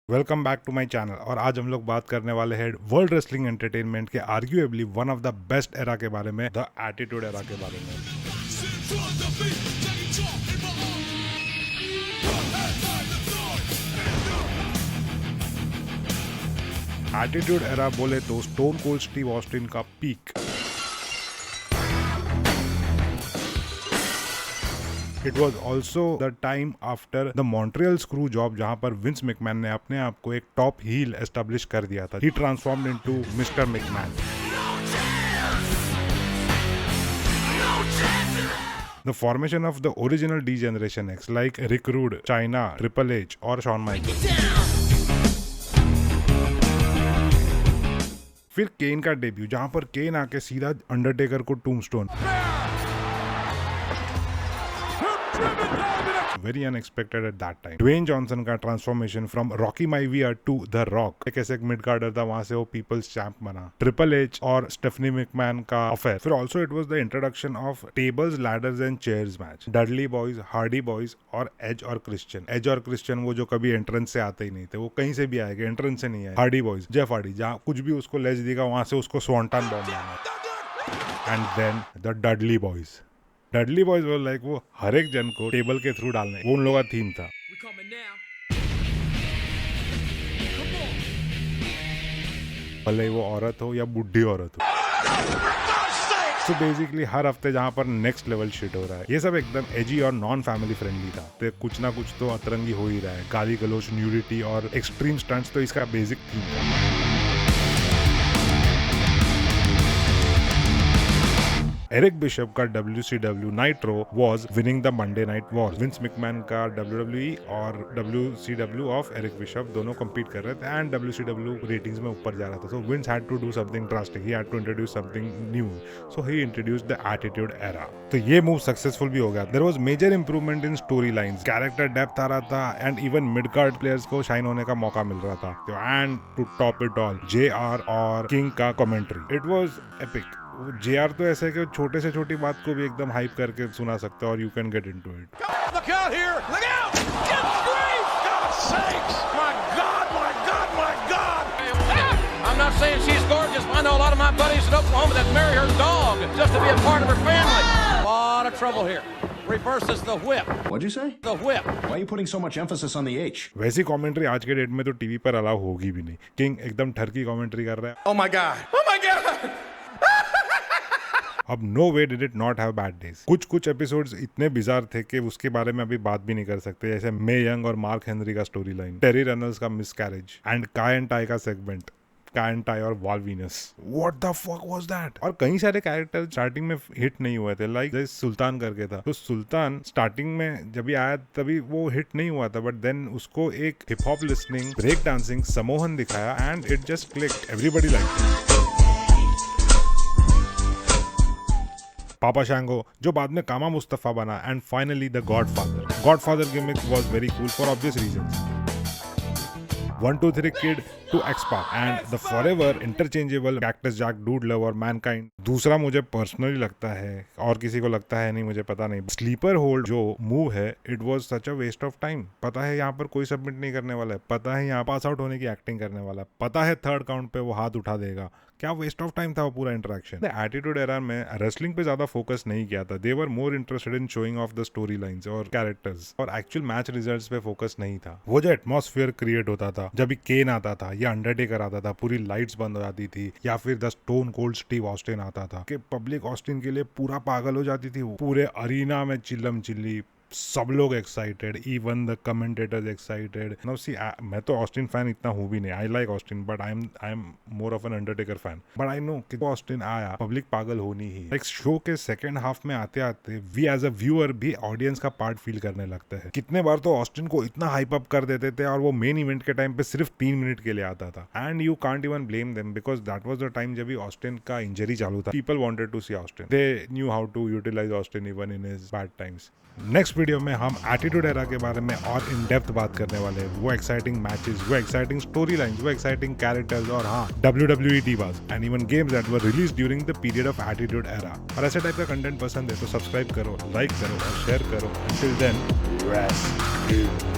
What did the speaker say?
Welcome back to my channel. और आज हम लोग बात करने वाले हैं वर्ल्ड रेसलिंग एंटरटेनमेंट के arguably one of the best era के बारे में, द एटीट्यूड एरा के बारे में। एटीट्यूड एरा बोले तो स्टोन कोल्ड स्टीव ऑस्टिन का peak. It was also the time after the Montreal Screw Job, जहां पर विंस मैकमैन ने अपने आप को एक टॉप हील एस्टेब्लिश कर दिया था। He transformed into Mr. McMahon. The formation of the original D Generation X like Rick Rude, China, Triple H और Shawn Michaels. फिर केन का डेब्यू, जहां पर केन आके सीधा अंडरटेकर को tombstone. Very unexpected at that time. Dwayne Johnson का transformation from Rocky Maivia to the Rock, एक ऐसे मिड कार्डर था, वहां से वो पीपल्स चैंप बना। ट्रिपल एच और स्टेफनी मैकमैन का अफेयर। फिर also it was the introduction of tables, ladders and chairs match. Dudley Boyz, Hardy Boyz और एज और क्रिश्चियन। एज और क्रिश्चियन वो जो कभी एंट्रेंस से आते ही नहीं थे, वो कहीं से भी आएगा, एंट्रेंस से नहीं आए। हार्डी बॉयज, जेफ हार्डी, जहाँ कुछ भी उसको लेज देगा वहां से उसको स्वांटन बॉम्ब मारना। And then the Dudley Boyz. Dudley Boyz वो लाइक वो हर एक जन को टेबल के थ्रू डालने, वो उन लोगों का थीम था। भले वो औरत हो या बुढ़ी औरत हो। तो बेसिकली हर हफ्ते जहाँ पर नेक्स्ट लेवल शिट हो रहा है, ये सब एकदम एजी और नॉन फैमिली फ्रेंडली था। तो कुछ ना कुछ तो अतरंगी हो ही रहा है। गाली गलोच, न्यूडिटी और एक्सट्रीम स्टंट्स तो इसका बेसिक थीम था। एरिक बिशप का WCW nitro was winning the Monday night war. Vince McMahon का WWE और WCW ऑफ एरिक बिशप दोनों compete कर रहे थे एंड WCW रेटिंग्स में ऊपर जा रहा था। So Vince had to do something drastic, he had to introduce something new, so he introduced the attitude era. तो ये मूव सक्सेसफुल भी हो गया। There was major improvement in story lines, character depth आ रहा था and even mid card players को shine होने का मौका मिल रहा था। And to top it all, JR और किंग का commentary, it was epic. JR तो ऐसे है कि छोटे से छोटी बात को भी एकदम हाइप करके सुना सकते हो और you can get into it. Look out here! Look out! Get grief! God's sakes! My God! My God! My God! I'm not saying she's gorgeous. I know a lot of my buddies in Oklahoma that marry her dog just to be a part of her family. A lot of trouble here. Reverses the whip. What'd you say? The whip. Why are you putting so much emphasis on the H? वैसी commentary आज के date में तो TV पर allow होगी भी नहीं। King एकदम ठरकी कमेंट्री कर रहा है। Oh my God! Oh my God! अब no way did it not have bad days. कुछ एपिसोड्स इतने बिजार थे कि उसके बारे में अभी बात भी नहीं कर सकते, जैसे मे यंग और मार्क हेनरी का स्टोरी लाइन, टेरी रेनल्स का मिसकैरेज एंड काय एंड टाई का सेगमेंट, काय एंड टाई और wall Venus. What the fuck was that? और कई सारे कैरेक्टर स्टार्टिंग में हिट नहीं हुए थे, लाइक सुल्तान करके था। तो सुल्तान स्टार्टिंग में जब भी आया तभी वो हिट नहीं हुआ था, बट देन उसको एक hip hop listening, break dancing, समोहन दिखाया and it just clicked. Everybody liked Papa Shango, जो बाद में कामा मुस्तफा बना, and finally the godfather gimmick was very cool for obvious reasons. 1 2 3 kid to X-Pac and the forever interchangeable Cactus Jack, Dude Love और Mankind. दूसरा मुझे personally लगता है, और किसी को लगता है नहीं मुझे पता नहीं, स्लीपर होल्ड जो मूव है, it was such a waste of time. पता है यहाँ पर कोई सबमिट नहीं करने वाला है, पता है यहाँ पास आउट होने की एक्टिंग करने वाला है, पता है थर्ड काउंट पे वो हाथ उठा देगा। क्या वेस्ट ऑफ टाइम था वो पूरा इंटरेक्शन। एटीट्यूड एरा में रेसलिंग पे ज्यादा फोकस नहीं किया था। They were more interested in showing off the story lines और कैरेक्टर्स, और एक्चुअल मैच रिजल्ट्स पे फोकस नहीं था। वो जो एटमॉस्फेयर क्रिएट होता था जब भी केन आता था या अंडरटेकर आता था, पूरी लाइट्स बंद हो जाती थी, या फिर the stone cold Steve Austin आता था कि पब्लिक ऑस्टिन के लिए पूरा पागल हो जाती थी। वो पूरे अरीना में चिल्लम चिल्ली, सब लोग excited, even the commentators excited. Now see, मैं तो ऑस्टिन फैन इतना हूँ भी नहीं, I like Austin, but I am more of an Undertaker fan. But I know कि ऑस्टिन आया, पब्लिक पागल होनी ही। लाइक शो के सेकंड हाफ में आते आते वी एज अ व्यूअर भी ऑडियंस का पार्ट फील करने लगता है। कितने बार तो ऑस्टिन को इतना हाइप अप कर देते थे और वो मेन इवेंट के टाइम पे सिर्फ 3 मिनट के लिए आता था, and you can't even blame them because that was the time जब ऑस्टिन का इंजरी चालू था। People wanted to see Austin, they knew how to utilize Austin even in his bad times. Next video में हम attitude era के बारे में और इन डेप्थ बात करने वाले हैं। वो एक्साइटिंग मैचेस, वो एक्साइटिंग स्टोरी लाइंस, वो एक्साइटिंग कैरेक्टर्स, और हाँ, WWE divas and even games that were released during the period of attitude era. और ऐसे टाइप का कंटेंट पसंद है तो सब्सक्राइब करो, लाइक करो और शेयर करो। Until then, rest.